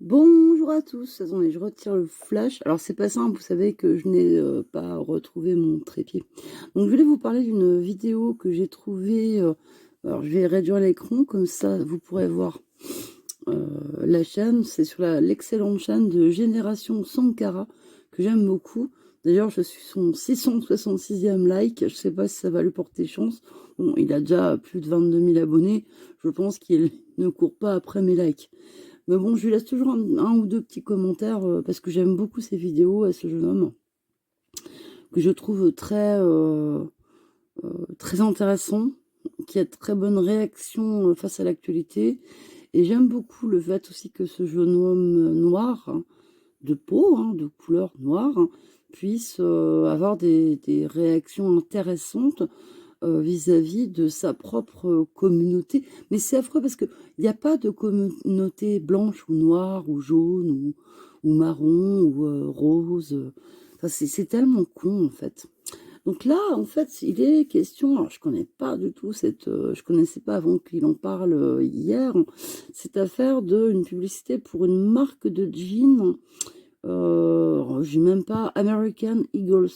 Bonjour à tous, attendez, je retire le flash. Alors c'est pas simple, vous savez que je n'ai pas retrouvé mon trépied. Donc je voulais vous parler d'une vidéo que j'ai trouvée. Alors je vais réduire l'écran, comme ça vous pourrez voir la chaîne. C'est sur l'excellente chaîne de Génération Sankara, que j'aime beaucoup. D'ailleurs, je suis son 666e like. Je sais pas si ça va lui porter chance. Bon, il a déjà plus de 22 000 abonnés. Je pense qu'il ne court pas après mes likes. Mais bon, je lui laisse toujours un ou deux petits commentaires parce que j'aime beaucoup ses vidéos à ce jeune homme, que je trouve très intéressant, qui a de très bonne réaction face à l'actualité. Et j'aime beaucoup le fait aussi que ce jeune homme noir, hein, de peau, hein, de couleur noire, hein, puisse avoir des réactions intéressantes vis-à-vis de sa propre communauté. Mais c'est affreux parce qu'il n'y a pas de communauté blanche ou noire ou jaune ou marron ou rose. Enfin, c'est tellement con en fait. Donc là, en fait, il est question, alors je connais pas du tout je connaissais pas avant qu'il en parle hier, cette affaire d'une publicité pour une marque de jeans, j'ai même pas, American Eagles.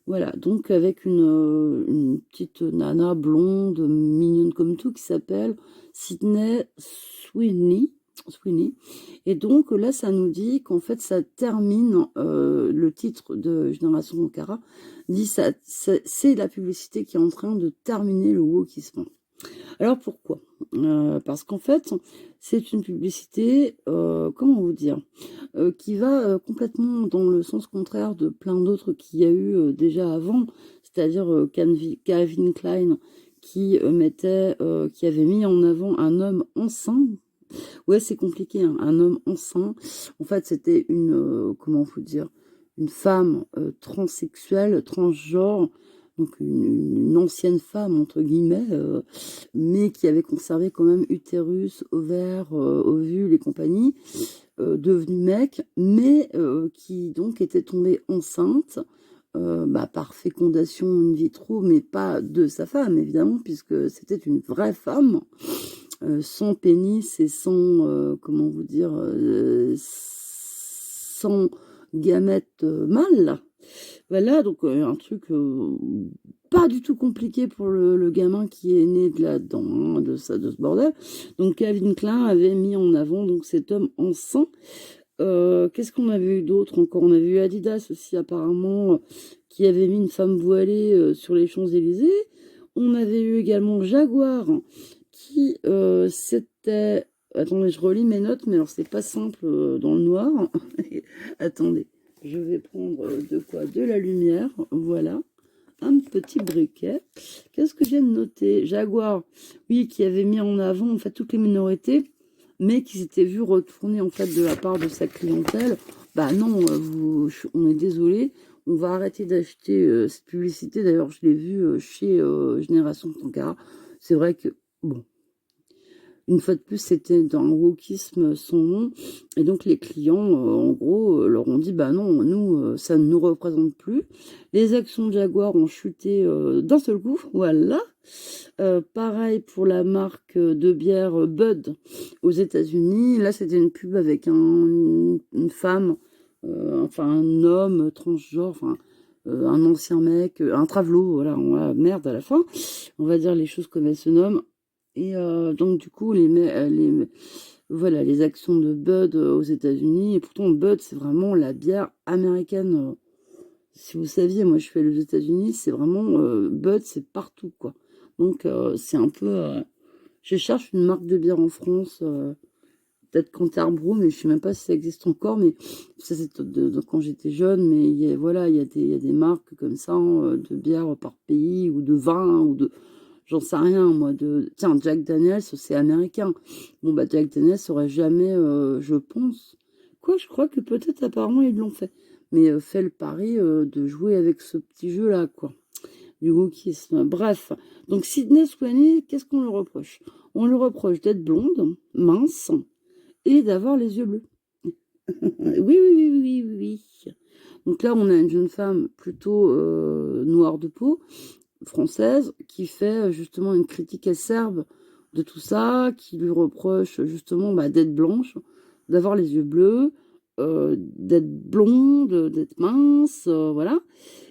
Voilà, donc avec une petite nana blonde, mignonne comme tout, qui s'appelle Sydney Sweeney. Et donc là, ça nous dit qu'en fait, ça termine, le titre de Génération Sankara, dit ça, c'est la publicité qui est en train de terminer le wokisme. Alors pourquoi? Parce qu'en fait, c'est une publicité, comment vous dire, qui va complètement dans le sens contraire de plein d'autres qu'il y a eu déjà avant, c'est-à-dire Calvin Klein qui avait mis en avant un homme enceint. Ouais, c'est compliqué, hein, un homme enceint. En fait, c'était comment vous dire, une femme transsexuelle, transgenre, donc une ancienne femme, entre guillemets, mais qui avait conservé quand même utérus, ovaires, ovules et compagnie, devenue mec, mais qui donc était tombée enceinte par fécondation in vitro, mais pas de sa femme, évidemment, puisque c'était une vraie femme sans pénis et sans, comment vous dire, sans gamètes mâles. Voilà, donc un truc pas du tout compliqué pour le gamin qui est né de là-dedans, hein, de ce bordel. Donc Calvin Klein avait mis en avant donc cet homme enceint. Qu'est-ce qu'on avait eu d'autre encore? On avait eu Adidas aussi apparemment, qui avait mis une femme voilée sur les Champs-Élysées. On avait eu également Jaguar qui c'était... Attendez, je relis mes notes, mais alors c'est pas simple dans le noir. Attendez, je vais prendre de quoi? De la lumière, voilà. Un petit briquet. Qu'est-ce que j'ai noté? Jaguar, oui, qui avait mis en avant en fait toutes les minorités, mais qui s'était vu retourner en fait de la part de sa clientèle. Bah non, on est désolé, on va arrêter d'acheter cette publicité. D'ailleurs, je l'ai vue chez Génération Sankara. C'est vrai que, bon, une fois de plus, c'était dans le wokisme son nom. Et donc, les clients, en gros, leur ont dit, bah non, nous, ça ne nous représente plus. Les actions de Jaguar ont chuté d'un seul coup, voilà. Pareil pour la marque de bière Bud aux États-Unis. Là, c'était une pub avec une femme, enfin un homme transgenre, enfin un ancien mec, un travelot, voilà, merde à la fin. On va dire les choses comme elles se nomment. Et donc du coup, voilà, les actions de Bud aux États-Unis. Et pourtant, Bud, c'est vraiment la bière américaine. Si vous saviez, moi, je suis allée aux États-Unis, c'est vraiment Bud, c'est partout, quoi. Donc c'est un peu. Je cherche une marque de bière en France, peut-être Canterbro, mais je sais même pas si ça existe encore. Mais ça, c'est de quand j'étais jeune. Mais voilà, il y a des marques comme ça de bière par pays ou de vin ou de. J'en sais rien, moi, Tiens, Jack Daniels, c'est américain. Bon, bah, Jack Daniels aurait jamais, je pense... Quoi, je crois que peut-être, apparemment, ils l'ont fait. Mais fait le pari de jouer avec ce petit jeu-là, quoi. Du wokisme. Bref. Donc, Sydney Sweeney, qu'est-ce qu'on lui reproche? On lui reproche d'être blonde, mince, et d'avoir les yeux bleus. Oui, oui, oui, oui, oui, oui. Donc là, on a une jeune femme plutôt noire de peau, française, qui fait justement une critique acerbe de tout ça, qui lui reproche justement d'être blanche. d'avoir les yeux bleus, d'être blonde, d'être mince, voilà.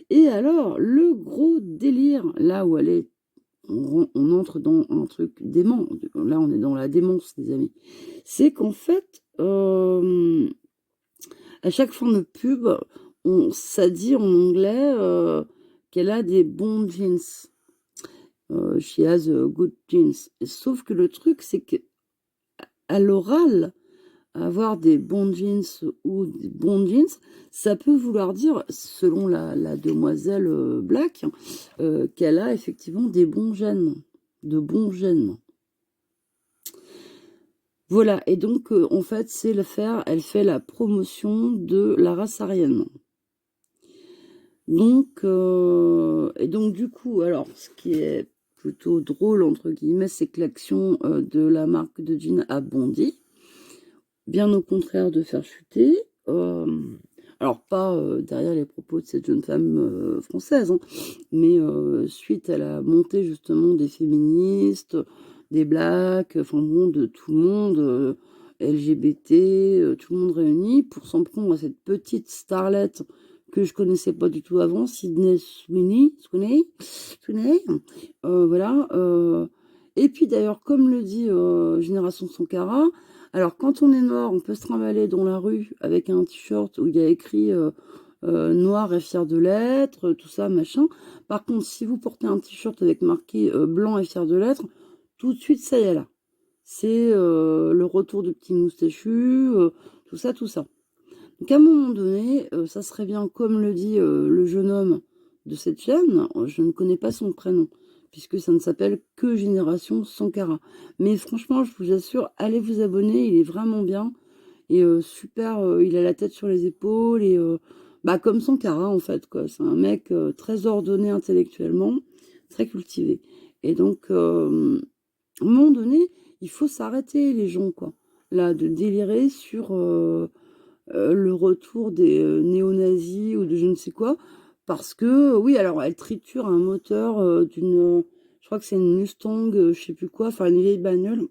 Et alors, le gros délire, là où elle est, on entre dans un truc dément. Là, on est dans la démence, les amis. C'est qu'en fait, à chaque fin de pub, ça dit en anglais qu'elle a des bons jeans. She has good jeans. Sauf que le truc, c'est que à l'oral, avoir des bons jeans ou des bons jeans, ça peut vouloir dire, selon la demoiselle Black, qu'elle a effectivement des bons gènes, de bons gènes. Voilà, et donc en fait, elle fait la promotion de la race aryenne. Donc, et donc du coup, alors, ce qui est plutôt drôle, entre guillemets, c'est que l'action de la marque de jeans a bondi. Bien au contraire de faire chuter. Alors, pas derrière les propos de cette jeune femme française, hein, mais suite à la montée justement des féministes, des blacks, enfin bon, de tout le monde, LGBT, tout le monde réuni, pour s'en prendre à cette petite starlette que je connaissais pas du tout avant, Sydney Sweeney, voilà. Et puis d'ailleurs, comme le dit Génération Sankara, alors quand on est noir, on peut se trimballer dans la rue avec un t-shirt où il y a écrit noir et fier de l'être, tout ça, machin. Par contre, si vous portez un t-shirt avec marqué blanc et fier de l'être, tout de suite, ça y est là. C'est le retour du petit moustachu, tout ça, tout ça. Donc à un moment donné, ça serait bien, comme le dit le jeune homme de cette chaîne, je ne connais pas son prénom, puisque ça ne s'appelle que Génération Sankara. Mais franchement, je vous assure, allez vous abonner, il est vraiment bien. Et super, il a la tête sur les épaules, et bah, comme Sankara en fait, quoi. C'est un mec très ordonné intellectuellement, très cultivé. Et donc, à un moment donné, il faut s'arrêter, les gens, quoi. Là, de délirer sur le retour des néo-nazis ou de je ne sais quoi. Parce que, oui, alors elle triture un moteur je crois que c'est une Mustang, je sais plus quoi, enfin une vieille bagnole.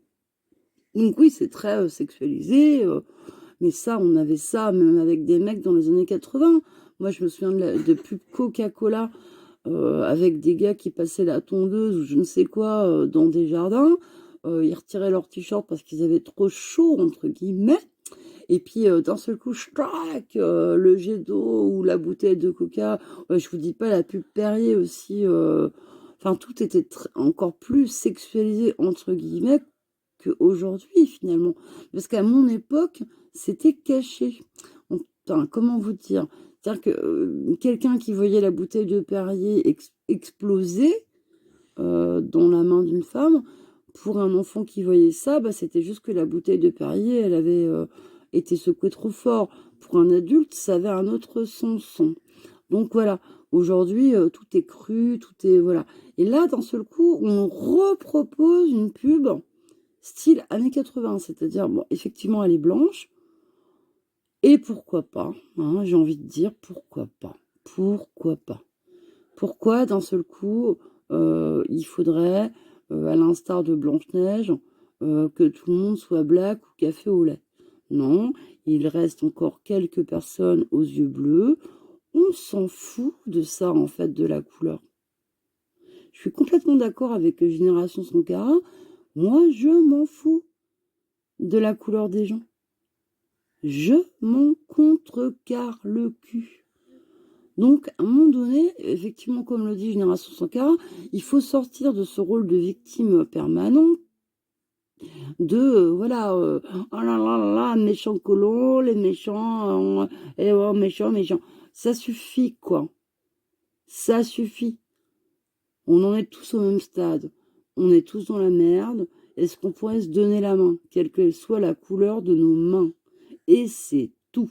Donc oui, c'est très sexualisé. Mais ça, on avait ça même avec des mecs dans les années 80. Moi, je me souviens de pub Coca-Cola avec des gars qui passaient la tondeuse ou je ne sais quoi dans des jardins. Ils retiraient leur t-shirt parce qu'ils avaient trop chaud, entre guillemets. Et puis, d'un seul coup, le jet d'eau ou la bouteille de coca. Je vous dis pas, la pub Perrier aussi. Enfin, tout était encore plus sexualisé, entre guillemets, qu'aujourd'hui, finalement. Parce qu'à mon époque, c'était caché. Enfin, comment vous dire? C'est-à-dire que quelqu'un qui voyait la bouteille de Perrier exploser dans la main d'une femme, pour un enfant qui voyait ça, bah, c'était juste que la bouteille de Perrier, elle avait été secouée trop fort. Pour un adulte, ça avait un autre sens. Donc voilà, aujourd'hui, tout est cru, tout est... Voilà. Et là, d'un seul coup, on repropose une pub style années 80, c'est-à-dire, bon, effectivement, elle est blanche, et pourquoi pas, hein, j'ai envie de dire, pourquoi pas, pourquoi pas. Pourquoi, d'un seul coup, il faudrait, à l'instar de Blanche-Neige, que tout le monde soit black ou café au lait? Non, il reste encore quelques personnes aux yeux bleus. On s'en fout de ça, en fait, de la couleur. Je suis complètement d'accord avec Génération Sankara. Moi, je m'en fous de la couleur des gens. Je m'en contrecarre le cul. Donc, à un moment donné, effectivement, comme le dit Génération Sankara, il faut sortir de ce rôle de victime permanent, de, voilà, oh là là là là, méchants colons, les méchants, méchants, méchants. Ça suffit, quoi. Ça suffit. On en est tous au même stade. On est tous dans la merde. Est-ce qu'on pourrait se donner la main, quelle que soit la couleur de nos mains? Et c'est tout.